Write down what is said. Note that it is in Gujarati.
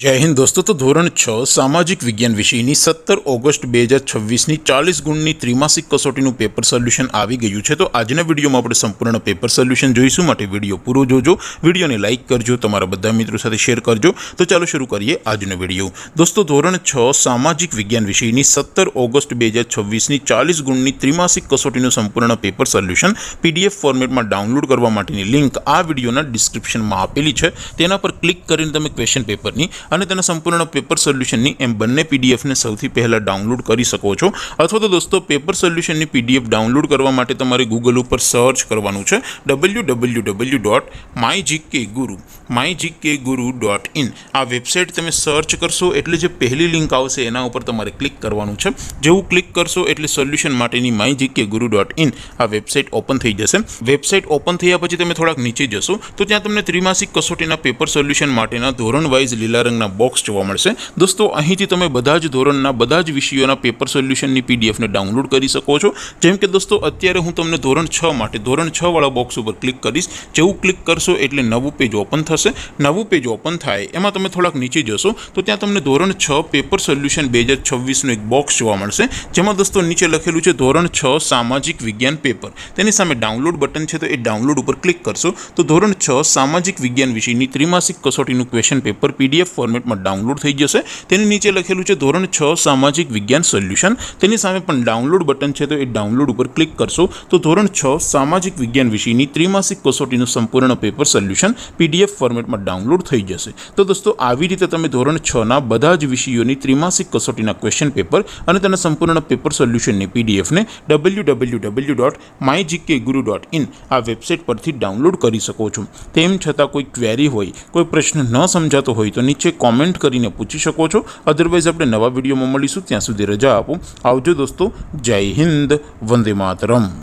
जय हिंद दोस्तों। तो धोरण 6 सामाजिक विज्ञान विषयની 17 ઓગસ્ટ 2026ની 40 ગુણની ત્રિમાસિક કસોટીનું પેપર સોલ્યુશન આવી ગયું છે। તો આજના વિડીયોમાં આપણે સંપૂર્ણ પેપર સોલ્યુશન જોઈશું, માટે વિડીયો પૂરો જોજો, વિડીયોને લાઇક કરજો, તમારા બધા મિત્રો સાથે શેર કરજો। તો ચાલો શરૂ કરીએ આજનો વિડીયો। દોસ્તો ધોરણ 6 સામાજિક વિજ્ઞાન વિષયની 17 ઓગસ્ટ 2026ની 40 ગુણની ત્રિમાસિક કસોટીનું સંપૂર્ણ પેપર સોલ્યુશન PDF ફોર્મેટમાં ડાઉનલોડ કરવા માટેની લિંક આ વિડીયોના ડિસ્ક્રિપ્શનમાં આપેલી છે। તેના પર ક્લિક કરીને તમે ક્વેશ્ચન પેપરની અને તેના સંપૂર્ણ પેપર સોલ્યુશનની એમ બંને પીડીએફને સૌથી પહેલાં ડાઉનલોડ કરી શકો છો। અથવા તો દોસ્તો પેપર સોલ્યુશનની પીડીએફ ડાઉનલોડ કરવા માટે તમારે ગૂગલ ઉપર સર્ચ કરવાનું છે www.mygkguru.in। આ વેબસાઇટ તમે સર્ચ કરશો એટલે જે પહેલી લિંક આવશે એના ઉપર તમારે ક્લિક કરવાનું છે। જેવું ક્લિક કરશો એટલે સોલ્યુશન માટેની mygkguru.in આ વેબસાઇટ ઓપન થઈ જશે। વેબસાઇટ ઓપન થયા પછી તમે થોડાક નીચે જશો તો ત્યાં તમને ત્રિમાસિક કસોટીના પેપર સોલ્યુશન માટેના ધોરણ વાઇઝ લીલા રંગના બોક્સ જોવા મળશે। દોસ્તો અહીંથી તમે બધા જ ધોરણના બધા જ વિષયોના પેપર સોલ્યુશનની પીડીએફને ડાઉનલોડ કરી શકો છો। જેમ કે દોસ્તો અત્યારે હું તમને ધોરણ 6 માટે ધોરણ 6 વાળા બોક્સ ઉપર ક્લિક કરીશ। જેવું ક્લિક કરશો એટલે નવું પેજ ઓપન થશે। નવું પેજ ઓપન થાય એમાં તમે થોડાક નીચે જશો તો ત્યાં તમને ધોરણ 6 પેપર સોલ્યુશન 2026નું એક બોક્સ જોવા મળશે, જેમાં દોસ્તો નીચે લખેલું છે ધોરણ 6 સામાજિક વિજ્ઞાન પેપર। તેની સામે ડાઉનલોડ બટન છે, તો એ ડાઉનલોડ ઉપર ક્લિક કરશો તો ધોરણ 6 સામાજિક વિજ્ઞાન વિષયની ત્રિમાસિક કસોટીનું ક્વેશ્ચન પેપર PDF ફોર્મેટમાં ડાઉનલોડ થઈ જશે। તેની નીચે લખેલું છે ધોરણ 6 સામાજિક વિજ્ઞાન સોલ્યુશન, તેની સામે પણ ડાઉનલોડ બટન છે, તો એ ડાઉનલોડ ઉપર ક્લિક કરશો તો ધોરણ 6 સામાજિક વિજ્ઞાન વિષયની ત્રિમાસિક કસોટીનું સંપૂર્ણ પેપર સોલ્યુશન PDF ફોર્મેટમાં ડાઉનલોડ થઈ જશે। તો દોસ્તો આવી રીતે તમે ધોરણ 6ના બધા જ વિષયોની ત્રિમાસિક કસોટીના ક્વેશ્ચન પેપર અને તેના સંપૂર્ણ પેપર સોલ્યુશનની પીડીએફને www.mygkguru.in આ વેબસાઇટ પરથી ડાઉનલોડ કરી શકો છો। તેમ છતાં કોઈ ક્વેરી હોય, કોઈ પ્રશ્ન ન સમજાતો હોય તો નીચે કોમેન્ટ કરીને પૂછી શકો છો। અધરવાઇઝ આપણે નવા વિડીયોમાં મળીશું, ત્યાં સુધી રજા આપો। આવજો દોસ્તો, જય હિન્દ, વંદે માતરમ।